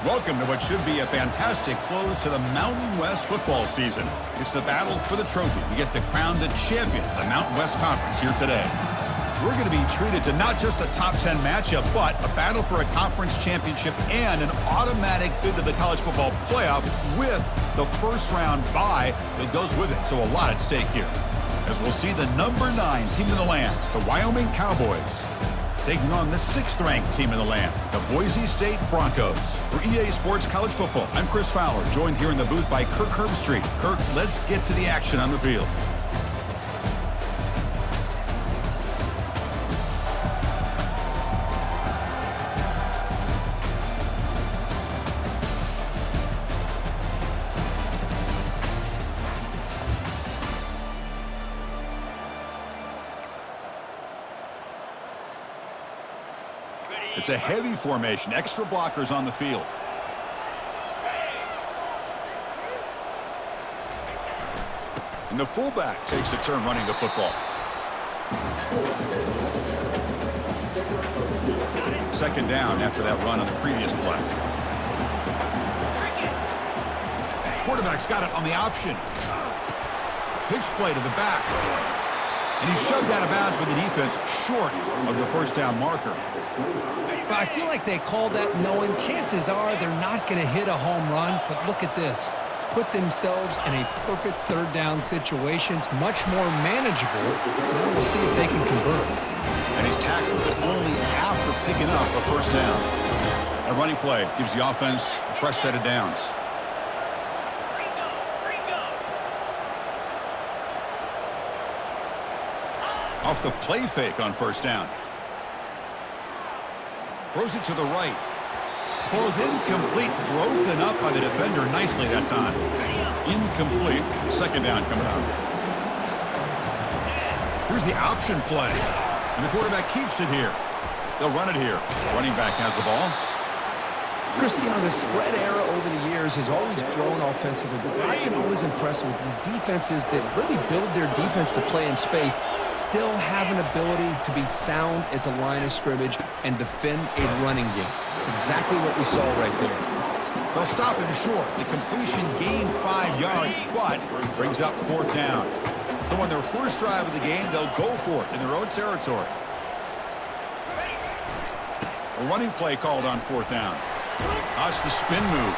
Welcome to what should be a fantastic close to the Mountain West football season. It's the battle for the trophy. We get to crown the champion of the Mountain West Conference here today. We're going to be treated to not just a top 10 matchup, but a battle for a conference championship and an automatic bid to the college football playoff with the first round bye that goes with it. So a lot at stake here. As we'll see the number 9 team in the land, the Wyoming Cowboys, taking on the 6th-ranked team in the land, the Boise State Broncos. For EA Sports College Football, I'm Chris Fowler, joined here in the booth by Kirk Herbstreit. Kirk, let's get to the action on the field. It's a heavy formation, extra blockers on the field. And the fullback takes a turn running the football. Second down after that run on the previous play. Quarterback's got it on the option. Pitch play to the back. And he's shoved out of bounds with the defense short of the first down marker. I feel like they called that knowing chances are they're not going to hit a home run, but look at this. Put themselves in a perfect third down situation. It's much more manageable. Now we'll see if they can convert. And he's tackled, but only after picking up a first down. A running play gives the offense a fresh set of downs. Off the play fake on first down. Throws it to the right. Falls incomplete, broken up by the defender nicely that time. Incomplete. Second down coming up. Here's the option play. And the quarterback keeps it here. They'll run it here. Running back has the ball. Christian, the spread era over the years has always grown offensively, but I've been always impressed with defenses that really build their defense to play in space, still have an ability to be sound at the line of scrimmage and defend a running game. It's exactly what we saw right there. They'll stop him short. The completion gained 5 yards, but brings up fourth down. So on their first drive of the game, they'll go for it in their own territory. A running play called on fourth down. That's the spin move.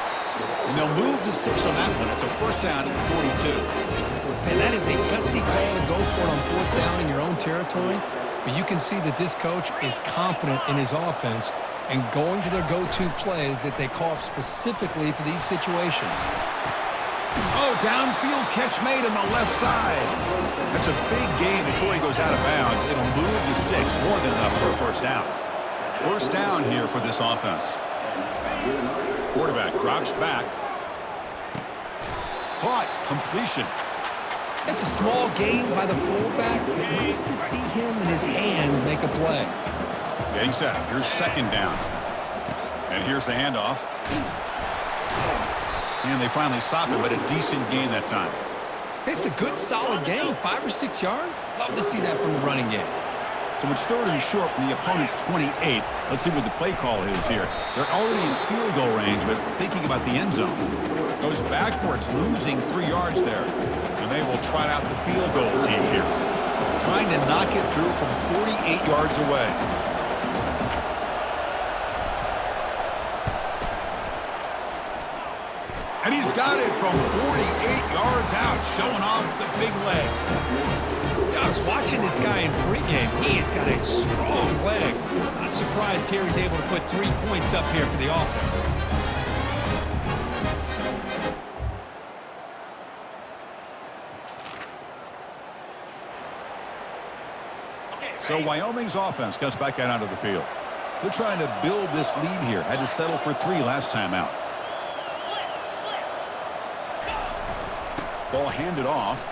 And they'll move the 6 on that one. It's a first down at the 42. And that is a gutsy call to go for it on fourth down in your own territory. But you can see that this coach is confident in his offense and going to their go-to plays that they call up specifically for these situations. Oh, downfield catch made on the left side. That's a big gain before he goes out of bounds. It'll move the sticks more than enough for a first down. First down here for this offense. Quarterback drops back. Caught. Completion. It's a small gain by the fullback, but nice to see him and his hand make a play. Getting set. Here's second down. And here's the handoff. And they finally stop it, but a decent gain that time. It's a good, solid gain, 5 or 6 yards. Love to see that from the running game. So it's third and short from the opponent's 28. Let's see what the play call is here. They're already in field goal range, but thinking about the end zone. Goes backwards, losing 3 yards there. And they will trot out the field goal team here. Trying to knock it through from 48 yards away. And he's got it from 48 yards out, showing off the big leg. I was watching this guy in pregame. He has got a strong leg. Not surprised here he's able to put 3 points up here for the offense. So Wyoming's offense comes back out onto the field. They're trying to build this lead here. Had to settle for 3 last time out. Ball handed off.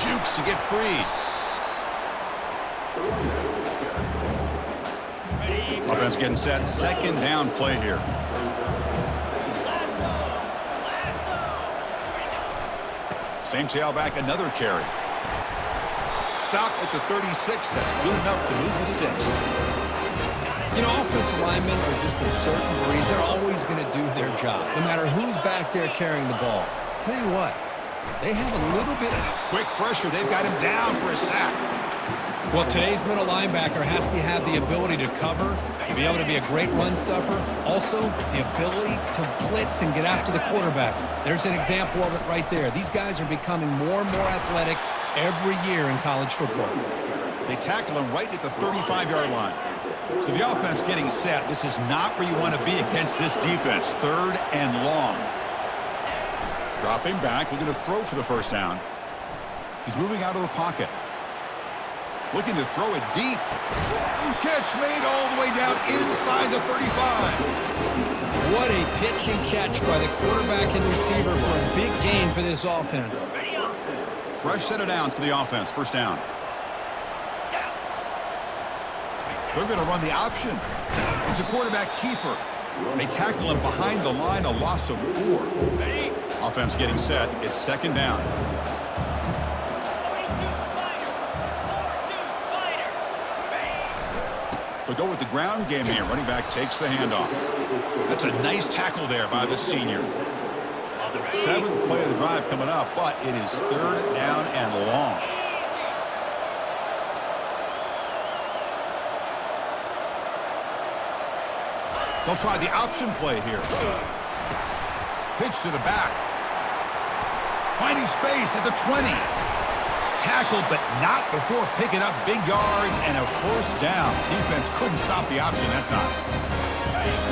Jukes to get free. Offense getting set. Second down play here. Same tailback, another carry. Stop at the 36. That's good enough to move the sticks. You know, offensive linemen are just a certain breed. They're always going to do their job, no matter who's back there carrying the ball. Tell you what, they have a little bit of quick pressure. They've got him down for a sack. Well, today's middle linebacker has to have the ability to cover, to be able to be a great run stuffer, also the ability to blitz and get after the quarterback. There's an example of it right there. These guys are becoming more and more athletic every year in college football. They tackle him right at the 35-yard line. So the offense getting set. This is not where you want to be against this defense. 3rd and long. Dropping back, looking to throw for the first down. He's moving out of the pocket. Looking to throw it deep. Catch made all the way down inside the 35. What a pitch and catch by the quarterback and receiver for a big gain for this offense. Fresh set of downs for the offense. First down. They're going to run the option. It's a quarterback keeper. They tackle him behind the line, a loss of 4. Offense getting set. It's 2nd down. They'll go with the ground game here. Running back takes the handoff. That's a nice tackle there by the senior. 7th play of the drive coming up, but it is 3rd down and long. They'll try the option play here. Pitch to the back. Finding space at the 20. Tackled, but not before picking up big yards and a first down. Defense couldn't stop the option that time.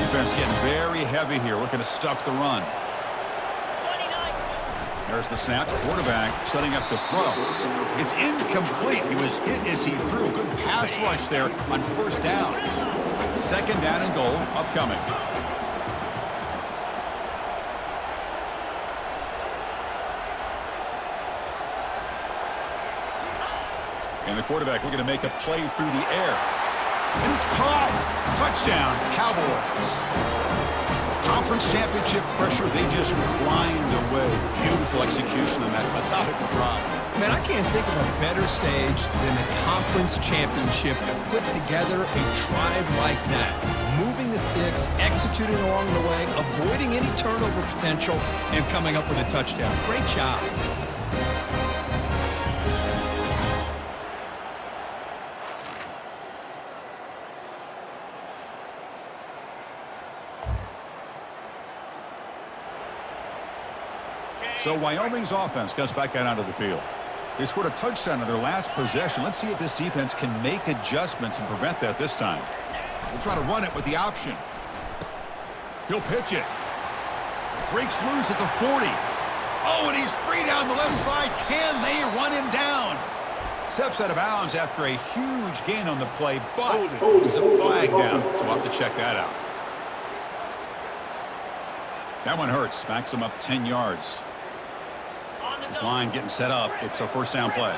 Defense getting very heavy here, looking to stuff the run. There's the snap. Quarterback setting up the throw. It's incomplete. He was hit as he threw. Good pass rush there on first down. 2nd down and goal upcoming. And the quarterback looking to make a play through the air. And it's caught. Touchdown, Cowboys. Conference championship pressure, they just grind away. Beautiful execution on that methodical drive. Man, I can't think of a better stage than the conference championship to put together a drive like that. Moving the sticks, executing along the way, avoiding any turnover potential, and coming up with a touchdown. Great job. So Wyoming's offense comes back out onto the field. They scored a touchdown in their last possession. Let's see if this defense can make adjustments and prevent that this time. We'll try to run it with the option. He'll pitch it. Breaks loose at the 40. Oh, and he's free down the left side. Can they run him down? Steps out of bounds after a huge gain on the play, but there's a flag down, so we'll have to check that out. That one hurts. Backs him up 10 yards. This line getting set up. It's a first down play.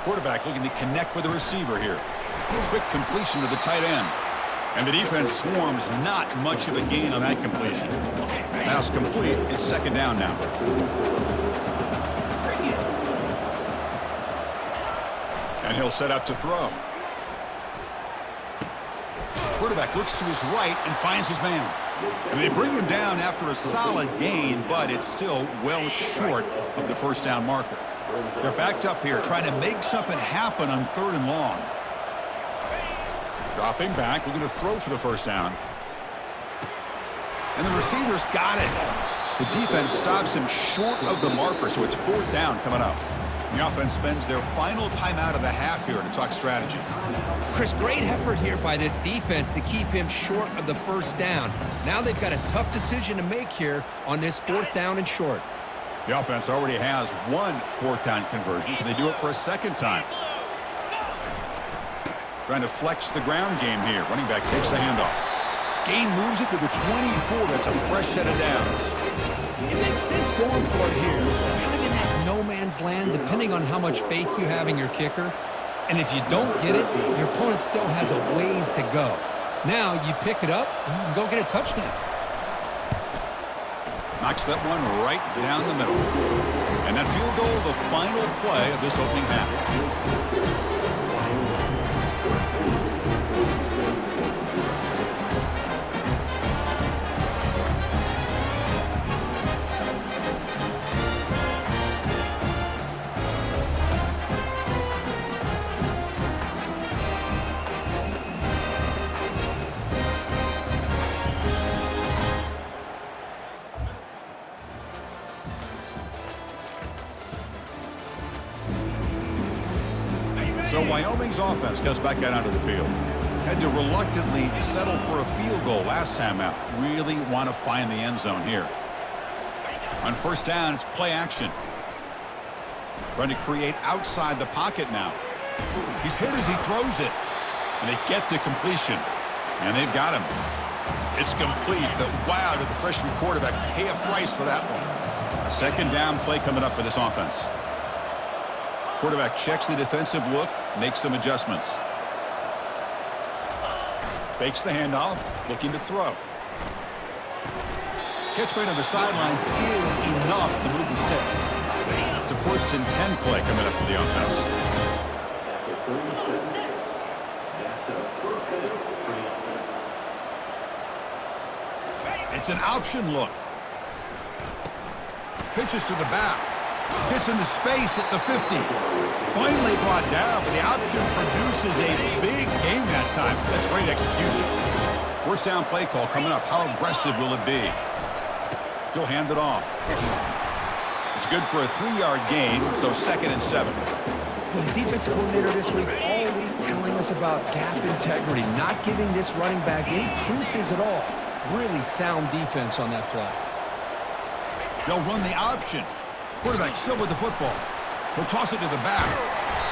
Quarterback looking to connect with the receiver here. Quick completion to the tight end. And the defense swarms, not much of a gain on that completion. Pass complete. It's 2nd down now. And he'll set up to throw. Quarterback looks to his right and finds his man. And they bring him down after a solid gain, but it's still well short of the first down marker. They're backed up here trying to make something happen on 3rd and long. Dropping back, looking to throw for the first down. And the receiver's got it. The defense stops him short of the marker, so it's 4th down coming up. The offense spends their final timeout of the half here to talk strategy. Chris, great effort here by this defense to keep him short of the first down. Now they've got a tough decision to make here on this 4th down and short. The offense already has one 4th down conversion. Can they do it for a 2nd time? Trying to flex the ground game here. Running back takes the handoff. Gain moves it to the 24. That's a fresh set of downs. It makes sense going for it here. Kind of in that no man's land, depending on how much faith you have in your kicker. And if you don't get it, your opponent still has a ways to go. Now you pick it up and you can go get a touchdown. Knocks that one right down the middle. And that field goal, the final play of this opening half. So Wyoming's offense comes back out onto the field. Had to reluctantly settle for a field goal last time out. Really want to find the end zone here. On first down, it's play action. Trying to create outside the pocket now. He's hit as he throws it. And they get to completion. And they've got him. It's complete, but wow, did the freshman quarterback pay a price for that one. Second down play coming up for this offense. Quarterback checks the defensive look, makes some adjustments. Fakes the handoff, looking to throw. Catch made on the sidelines is enough to move the sticks. It's a 1st and 10 play coming up for the offense. It's an option look. Pitches to the back. Gets into space at the 50. Finally brought down, but the option produces a big game that time. That's great execution. First down play call coming up. How aggressive will it be? He'll hand it off. It's good for a 3-yard gain, so 2nd and 7. Well, the defensive coordinator this week all week telling us about gap integrity, not giving this running back any creases at all. Really sound defense on that play. They'll run the option. Quarterback still with the football. He'll toss it to the back.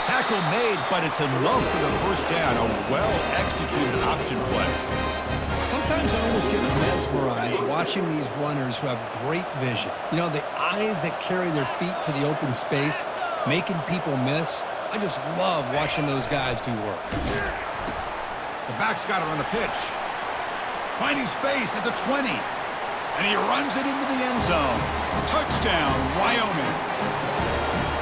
Tackle made, but it's enough for the first down. A well-executed option play. Sometimes I almost get mesmerized watching these runners who have great vision. You know, the eyes that carry their feet to the open space, making people miss. I just love watching those guys do work. The back's got it on the pitch. Finding space at the 20. And he runs it into the end zone. Touchdown, Wyoming.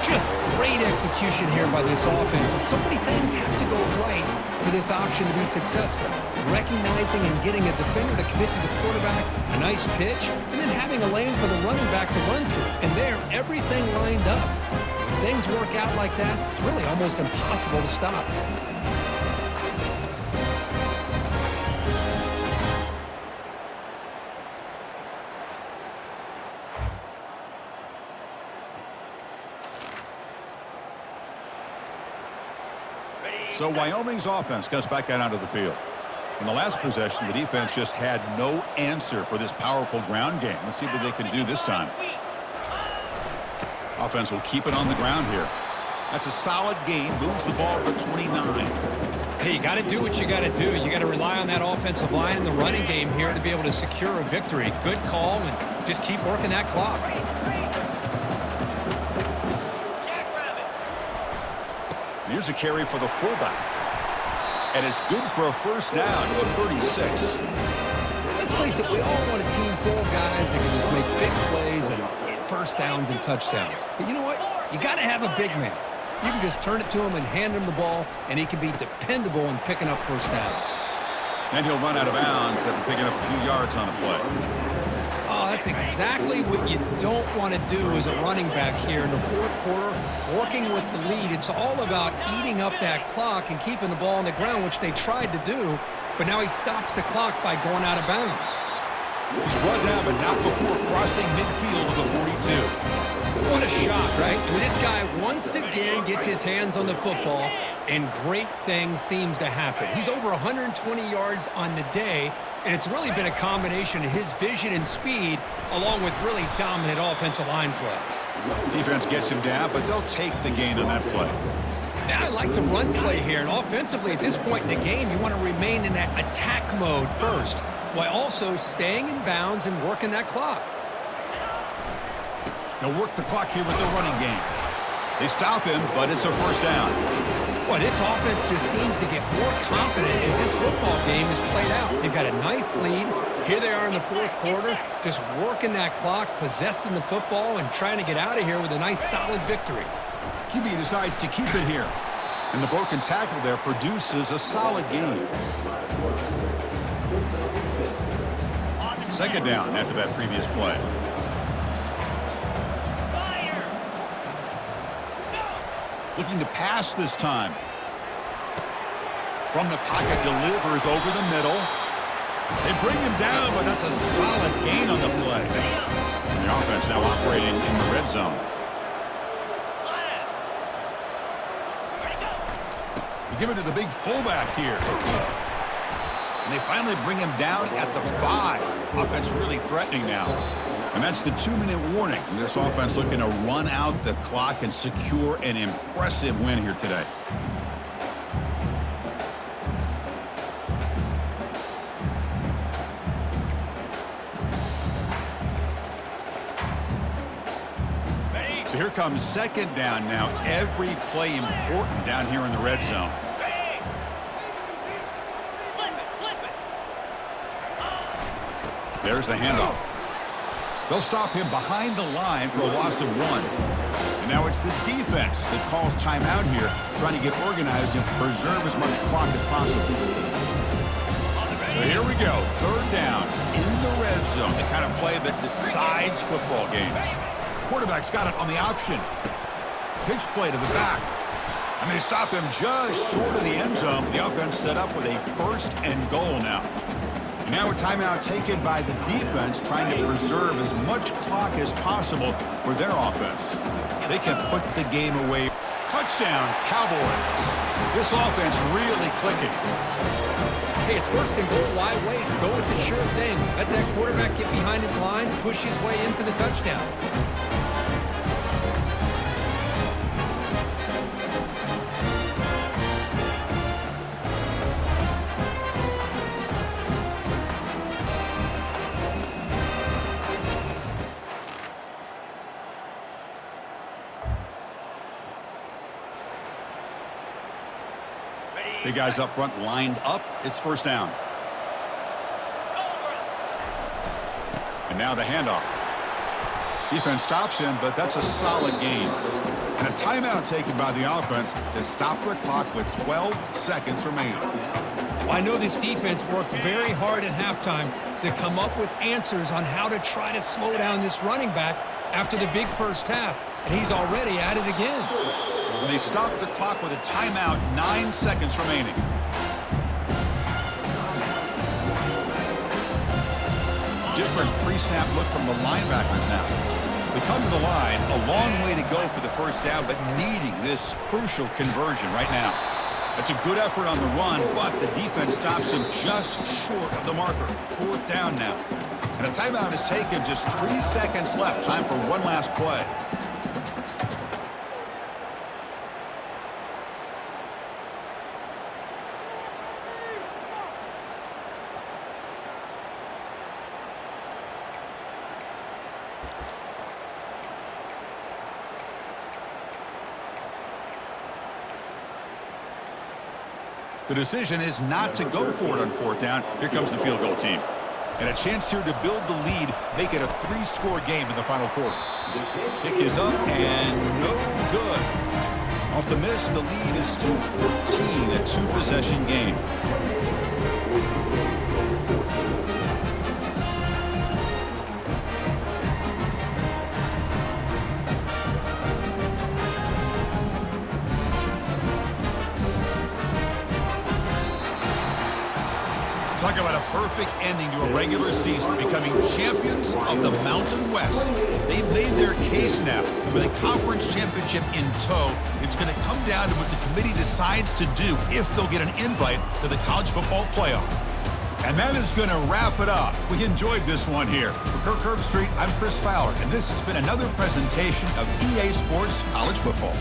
Just great execution here by this offense. And so many things have to go right for this option to be successful. Recognizing and getting a defender to commit to the quarterback, a nice pitch, and then having a lane for the running back to run through. And there, everything lined up. When things work out like that, it's really almost impossible to stop. So Wyoming's offense comes back out onto the field. In the last possession, the defense just had no answer for this powerful ground game. Let's see what they can do this time. Offense will keep it on the ground here. That's a solid gain. Moves the ball to the 29. Hey, you got to do what you got to do. You got to rely on that offensive line in the running game here to be able to secure a victory. Good call, and just keep working that clock. Here's a carry for the fullback. And it's good for a first down to the 36. Let's face it, we all want a team full of guys that can just make big plays and get first downs and touchdowns. But you know what? You got to have a big man. You can just turn it to him and hand him the ball, and he can be dependable in picking up first downs. And he'll run out of bounds after picking up a few yards on the play. Oh, that's exactly what you don't want to do as a running back here in the fourth quarter. Working with the lead, it's all about eating up that clock and keeping the ball on the ground, which they tried to do, but now he stops the clock by going out of bounds. He's brought down, but not before crossing midfield of the 42. What a shot, right? I mean, this guy once again gets his hands on the football, and great things seems to happen. He's over 120 yards on the day, and it's really been a combination of his vision and speed along with really dominant offensive line play. Defense gets him down, but they'll take the gain on that play. Now, I like the run play here, and offensively at this point in the game, you want to remain in that attack mode first, while also staying in bounds and working that clock. They'll work the clock here with the running game. They stop him, but it's a first down. Well, Boy, this offense just seems to get more confident as this football game is played out. They've got a nice lead. Here they are in the fourth quarter, just working that clock, possessing the football, and trying to get out of here with a nice, solid victory. QB decides to keep it here. And the broken tackle there produces a solid game. Second down after that previous play. Looking to pass this time. From the pocket, delivers over the middle. They bring him down, but that's a solid gain on the play. And the offense now operating in the red zone. You give it to the big fullback here. And they finally bring him down at the 5. Offense really threatening now. And that's the 2-minute warning. This offense looking to run out the clock and secure an impressive win here today. So here comes second down now. Every play important down here in the red zone. There's the handoff. They'll stop him behind the line for a loss of 1. And now it's the defense that calls timeout here, trying to get organized and preserve as much clock as possible. So here we go, third down in the red zone, the kind of play that decides football games. Quarterback's got it on the option. Pitch play to the back. And they stop him just short of the end zone. The offense set up with a 1st and goal now. And now a timeout taken by the defense, trying to preserve as much clock as possible for their offense. They can put the game away. Touchdown, Cowboys. This offense really clicking. Hey, it's 1st and goal. Why wait? Go with the sure thing. Let that quarterback get behind his line, push his way in for the touchdown. The guys up front lined up. It's 1st down. And now the handoff. Defense stops him, but that's a solid gain. And a timeout taken by the offense to stop the clock with 12 seconds remaining. Well, I know this defense worked very hard at halftime to come up with answers on how to try to slow down this running back after the big first half. And he's already at it again. And they stop the clock with a timeout, 9 seconds remaining. Different pre-snap look from the linebackers now. They come to the line, a long way to go for the 1st down, but needing this crucial conversion right now. That's a good effort on the run, but the defense stops him just short of the marker. 4th down now. And a timeout is taken, just 3 seconds left. Time for one last play. The decision is not to go for it on 4th down. Here comes the field goal team. And a chance here to build the lead, make it a 3-score game in the final quarter. Kick is up and no good. Off the miss, the lead is still 14, a 2-possession game. Talk about a perfect ending to a regular season, becoming champions of the Mountain West. They've made their case now. With a conference championship in tow, it's going to come down to what the committee decides to do if they'll get an invite to the college football playoff. And that is going to wrap it up. We enjoyed this one here. For Kirk Herbstreit, I'm Chris Fowler, and this has been another presentation of EA Sports College Football.